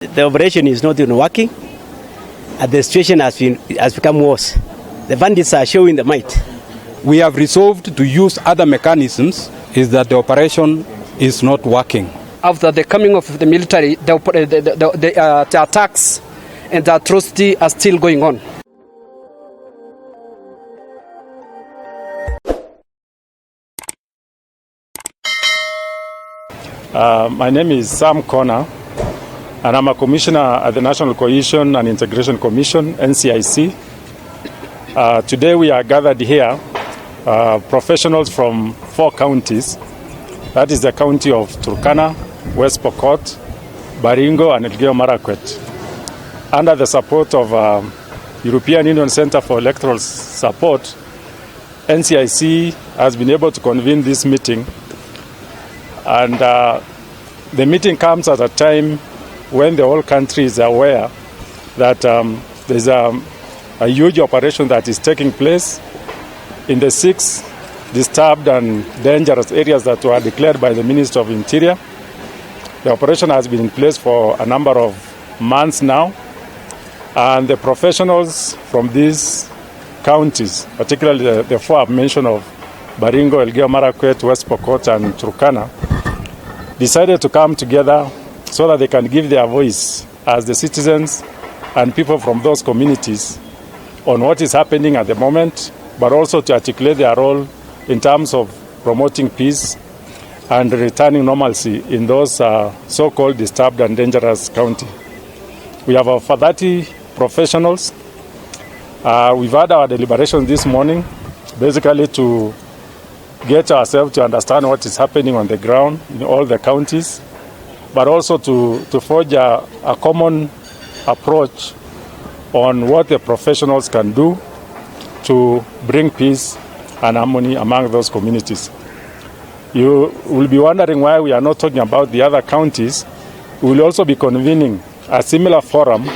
The operation is not even working, and the situation has become worse. The bandits are showing the might. We have resolved to use other mechanisms, is that the operation is not working. After the coming of the military, the attacks and the atrocity are still going on. My name is Sam Connor, and I'm a commissioner at the National Cohesion and Integration Commission, NCIC. Today we are gathered here, professionals from 4 counties. That is the county of Turkana, West Pokot, Baringo, and Elgeyo Marakwet. Under the support of European Union Center for Electoral Support, NCIC has been able to convene this meeting. And the meeting comes at a time when the whole country is aware that there's a huge operation that is taking place in the 6 disturbed and dangerous areas that were declared by the Minister of Interior. The operation has been in place for a number of months now, and the professionals from these counties, particularly the 4 I've mentioned of Baringo, Elgeyo Marakwet, West Pokot, and Turkana, decided to come together so that they can give their voice as the citizens and people from those communities on what is happening at the moment, but also to articulate their role in terms of promoting peace and returning normalcy in those so-called disturbed and dangerous county. We have over 30 professionals. We've had our deliberations this morning, basically to get ourselves to understand what is happening on the ground in all the counties, but also to forge a common approach on what the professionals can do to bring peace and harmony among those communities. You will be wondering why we are not talking about the other counties. We will also be convening a similar forum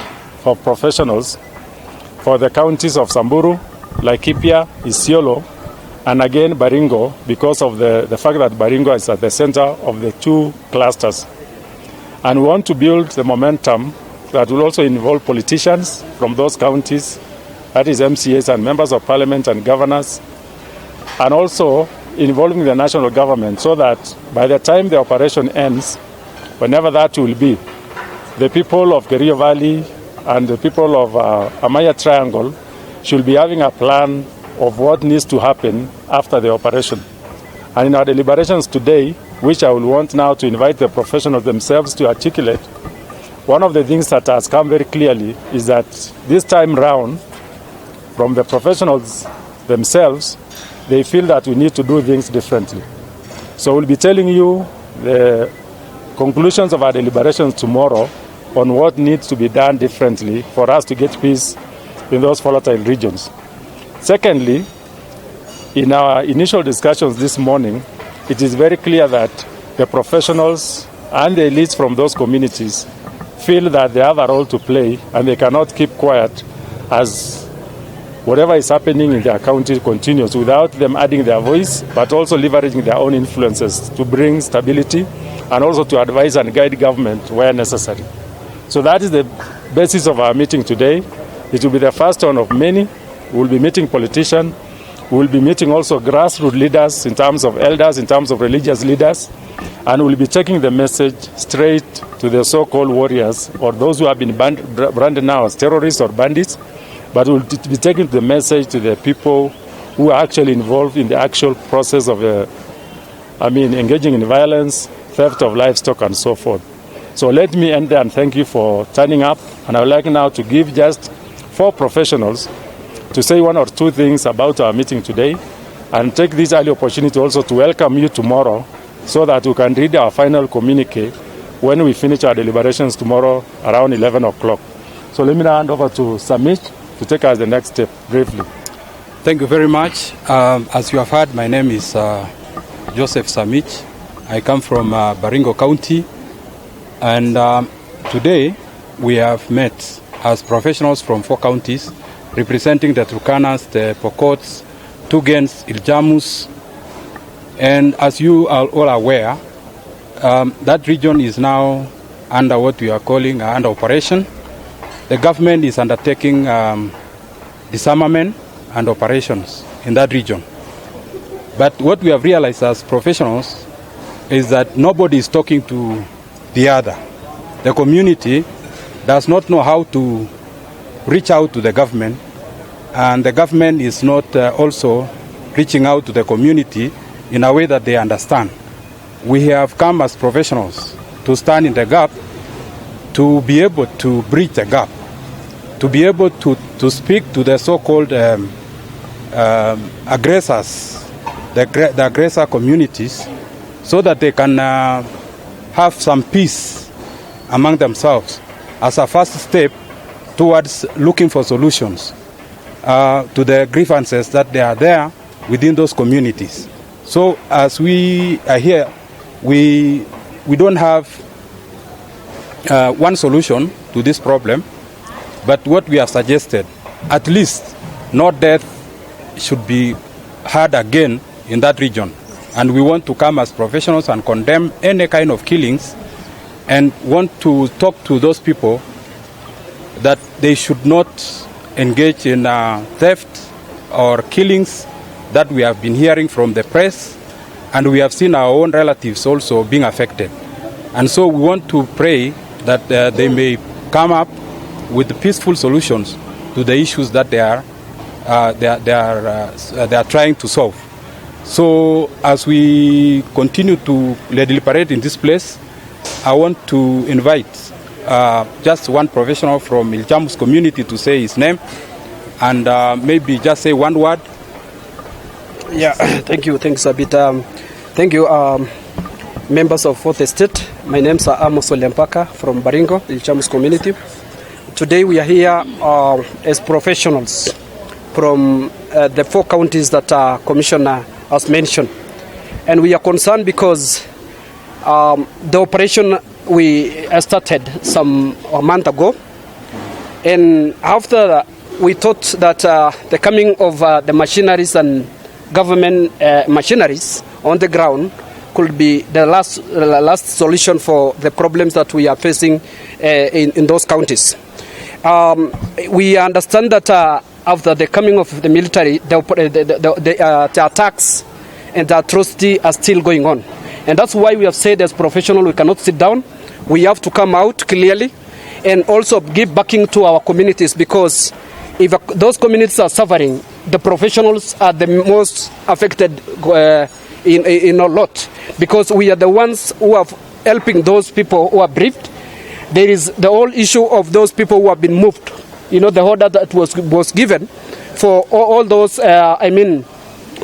for professionals for the counties of Samburu, Laikipia, Isiolo, and again Baringo, because of the fact that Baringo is at the center of the 2 clusters. And we want to build the momentum that will also involve politicians from those counties, that is MCAs and members of parliament and governors, and also involving the national government, so that by the time the operation ends, whenever that will be, the people of Kerio Valley and the people of Amaya Triangle should be having a plan of what needs to happen after the operation. And in our deliberations today, which I will want now to invite the professionals themselves to articulate, one of the things that has come very clearly is that this time round, from the professionals themselves, they feel that we need to do things differently. So we'll be telling you the conclusions of our deliberations tomorrow on what needs to be done differently for us to get peace in those volatile regions. Secondly, in our initial discussions this morning, it is very clear that the professionals and the elites from those communities feel that they have a role to play and they cannot keep quiet as whatever is happening in their county continues without them adding their voice, but also leveraging their own influences to bring stability and also to advise and guide government where necessary. So that is the basis of our meeting today. It will be the first one of many. We will be meeting politicians. We will be meeting also grassroots leaders in terms of elders, in terms of religious leaders. And we will be taking the message straight to the so-called warriors or those who have been branded now as terrorists or bandits. But we will be taking the message to the people who are actually involved in the actual process of engaging in violence, theft of livestock, and so forth. So let me end there and thank you for turning up. And I would like now to give just 4 professionals to say 1 or 2 things about our meeting today and take this early opportunity also to welcome you tomorrow so that we can read our final communique when we finish our deliberations tomorrow around 11 o'clock. So let me now hand over to Samich to take us the next step briefly. Thank you very much. As you have heard, my name is Joseph Samich. I come from Baringo County, and today we have met as professionals from 4 counties representing the Turkanas, the Pokots, Tugens, Iljamus, and as you are all aware, that region is now under what we are calling under operation. The government is undertaking disarmament and operations in that region. But what we have realized as professionals is that nobody is talking to the other. The community does not know how to reach out to the government, and the government is not also reaching out to the community in a way that they understand. We have come as professionals to stand in the gap, to be able to bridge the gap, to be able to speak to the so-called aggressors, the aggressor communities, so that they can have some peace among themselves as a first step towards looking for solutions to the grievances that they are there within those communities. So as we are here, we don't have one solution to this problem, but what we have suggested, at least no death should be heard again in that region. And we want to come as professionals and condemn any kind of killings, and want to talk to those people that they should not engage in theft or killings that we have been hearing from the press, and we have seen our own relatives also being affected. And so we want to pray that they may come up with peaceful solutions to the issues that they are trying to solve. So as we continue to deliberate in this place, I want to invite just one professional from Ilchamus community to say his name and maybe just say one word. Yeah, thank you. Thanks a bit. Thank you, members of Fourth Estate. My name is Amos Olempaka from Baringo, Ilchamus community. Today we are here as professionals from the 4 counties that Commissioner has mentioned. And we are concerned because the operation we started a month ago. And after we thought that the coming of the machineries and government machineries on the ground could be the last solution for the problems that we are facing in those counties. We understand that after the coming of the military, the attacks and the atrocity are still going on. And that's why we have said as professionals we cannot sit down. We have to come out clearly and also give backing to our communities, because if those communities are suffering, the professionals are the most affected in a lot, because we are the ones who are helping those people who are bereaved. There is the whole issue of those people who have been moved. You know, the order that was given for all those,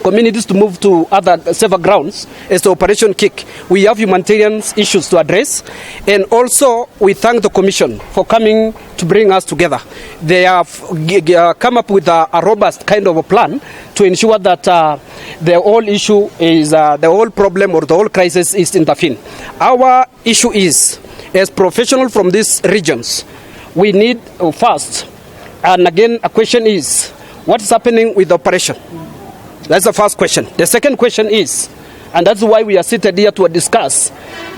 communities to move to other safer grounds as the Operation Kick. We have humanitarian issues to address, and also we thank the Commission for coming to bring us together. They have come up with a robust kind of a plan to ensure that the whole issue is, the whole problem or the whole crisis is intervened. Our issue is, as professionals from these regions, we need first, and again a question is, what is happening with the operation? That's the first question. The second question is, and that's why we are seated here to discuss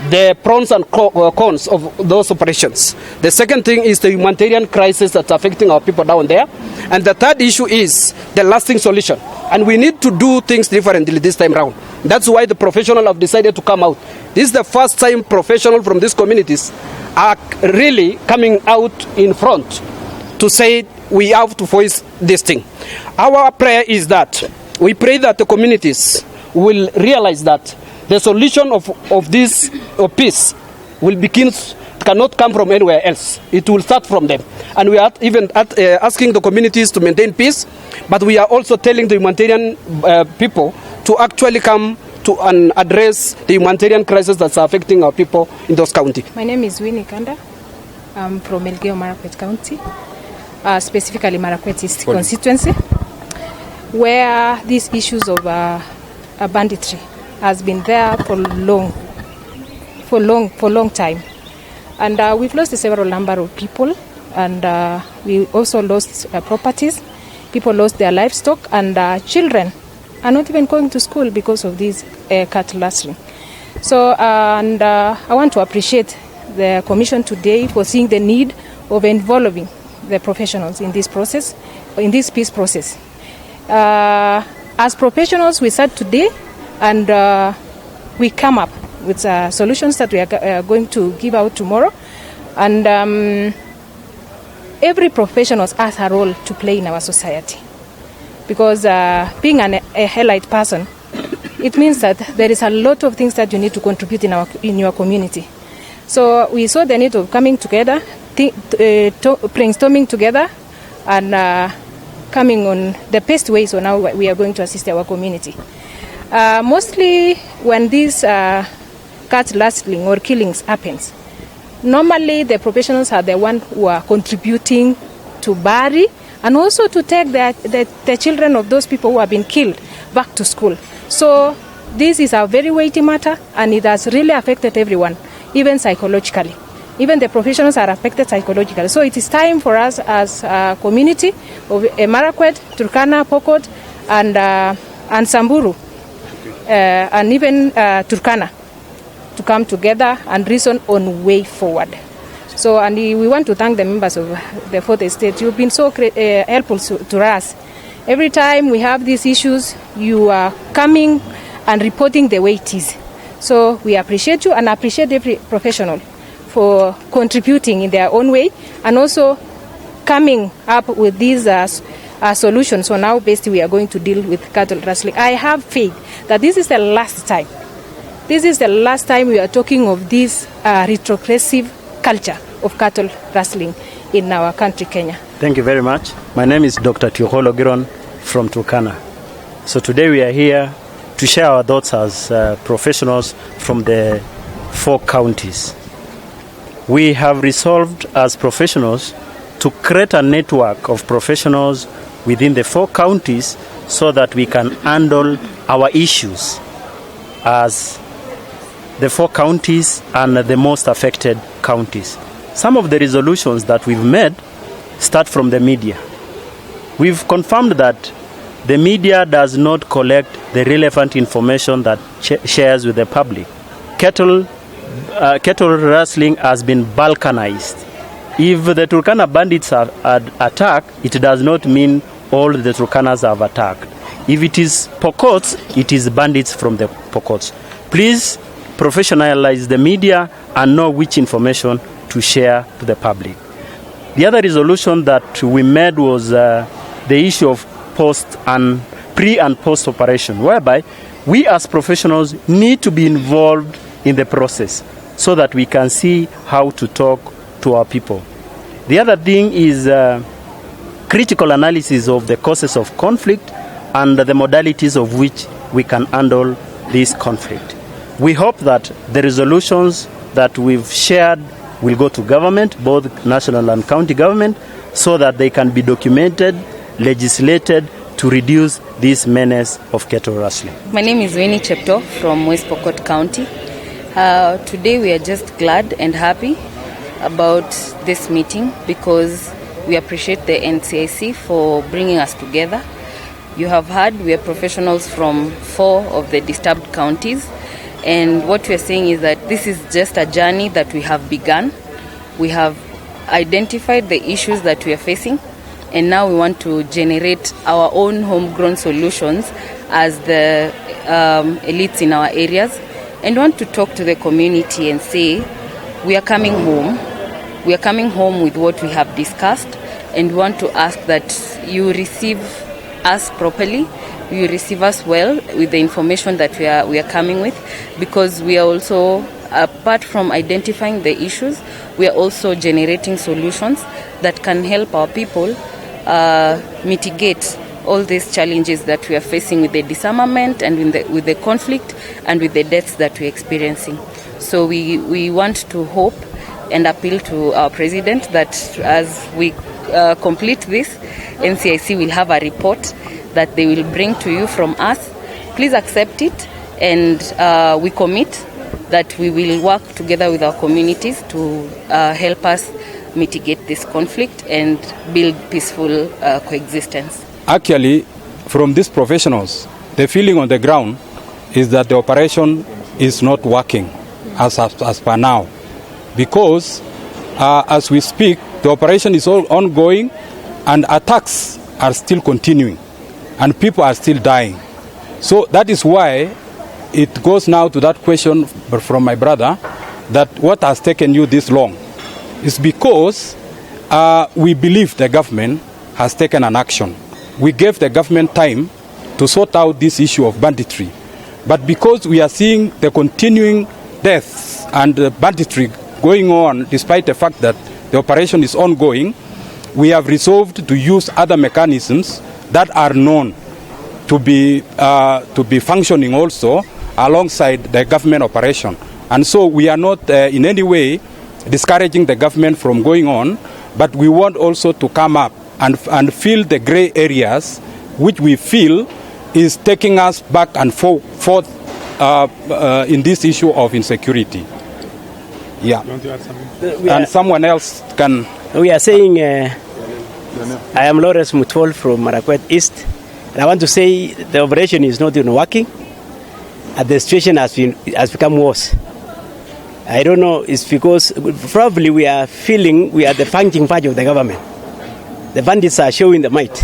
the pros and cons of those operations. The second thing is the humanitarian crisis that's affecting our people down there. And the third issue is the lasting solution. And we need to do things differently this time around. That's why the professionals have decided to come out. This is the first time professionals from these communities are really coming out in front to say we have to voice this thing. Our prayer is that we pray that the communities will realize that the solution of this peace will cannot come from anywhere else. It will start from them. And we are even asking the communities to maintain peace, but we are also telling the humanitarian people to actually come to address the humanitarian crisis that's affecting our people in those counties. My name is Winnie Kanda. I'm from Elgeyo Marakwet County, specifically Marakwet East constituency, where these issues of banditry has been there for long time, and we've lost several number of people, and we also lost properties. People lost their livestock, and children are not even going to school because of these cattle rustling. So, I want to appreciate the Commission today for seeing the need of involving the professionals in this process, in this peace process. As professionals, we sat today and we come up with solutions that we are going to give out tomorrow. And every professional has a role to play in our society. Because being a halite person, it means that there is a lot of things that you need to contribute in your community. So we saw the need of coming together, brainstorming together, and coming on the best way. So now we are going to assist our community. Mostly when these cat rustling or killings happens, normally the professionals are the ones who are contributing to bury and also to take the children of those people who have been killed back to school. So this is a very weighty matter, and it has really affected everyone, even psychologically. Even the professionals are affected psychologically. So it is time for us as a community of Marakwet, Turkana, Pokot, and Samburu, and even Turkana, to come together and reason on way forward. So, and we want to thank the members of the Fourth Estate. You've been so helpful to us. Every time we have these issues, you are coming and reporting the way it is. So we appreciate you and appreciate every professional for contributing in their own way and also coming up with these solutions on how best we are going to deal with cattle rustling. I have faith that this is the last time. This is the last time we are talking of this retrogressive culture of cattle rustling in our country, Kenya. Thank you very much. My name is Dr. Tiokolo Giron from Turkana. So today we are here to share our thoughts as professionals from the 4 counties. We have resolved as professionals to create a network of professionals within the 4 counties so that we can handle our issues as the 4 counties and the most affected counties. Some of the resolutions that we've made start from the media. We've confirmed that the media does not collect the relevant information that shares with the public. Cattle rustling has been balkanized. If the Turkana bandits are attacked, it does not mean all the Turkanas have attacked. If it is Pokots, it is bandits from the Pokots. Please professionalize the media and know which information to share to the public. The other resolution that we made was the issue of pre and post operation, whereby we as professionals need to be involved in the process so that we can see how to talk to our people. The other thing is critical analysis of the causes of conflict and the modalities of which we can handle this conflict. We hope that the resolutions that we've shared will go to government, both national and county government, so that they can be documented, legislated to reduce this menace of cattle rustling. My name is Winnie Chepto from West Pokot County. Today we are just glad and happy about this meeting because we appreciate the NCIC for bringing us together. You have heard we are professionals from 4 of the disturbed counties. And what we are saying is that this is just a journey that we have begun. We have identified the issues that we are facing, and now we want to generate our own homegrown solutions as the elites in our areas, and want to talk to the community and say, we are coming home. We are coming home with what we have discussed, and we want to ask that you receive us properly. You receive us well with the information that we are coming with, because we are also, apart from identifying the issues, we are also generating solutions that can help our people mitigate all these challenges that we are facing with the disarmament and with the conflict and with the deaths that we're experiencing. So we want to hope and appeal to our president that as we complete this, NCIC will have a report that they will bring to you from us. Please accept it, and we commit that we will work together with our communities to help us mitigate this conflict and build peaceful coexistence. Actually, from these professionals, the feeling on the ground is that the operation is not working as per now. because as we speak, the operation is all ongoing and attacks are still continuing and people are still dying. So that is why it goes now to that question from my brother, that what has taken you this long? It's because we believe the government has taken an action. We gave the government time to sort out this issue of banditry. But because we are seeing the continuing deaths and banditry going on, despite the fact that the operation is ongoing, we have resolved to use other mechanisms that are known to be functioning also alongside the government operation. And so we are not in any way discouraging the government from going on, but we want also to come up and fill the gray areas which we feel is taking us back and forth in this issue of insecurity. Yeah. And someone else can... We are saying, I am Lawrence Mutwol from Marakwet East. And I want to say the operation is not even working. And the situation has become worse. I don't know, it's because probably we are feeling we are the functioning part of the government. The bandits are showing the might.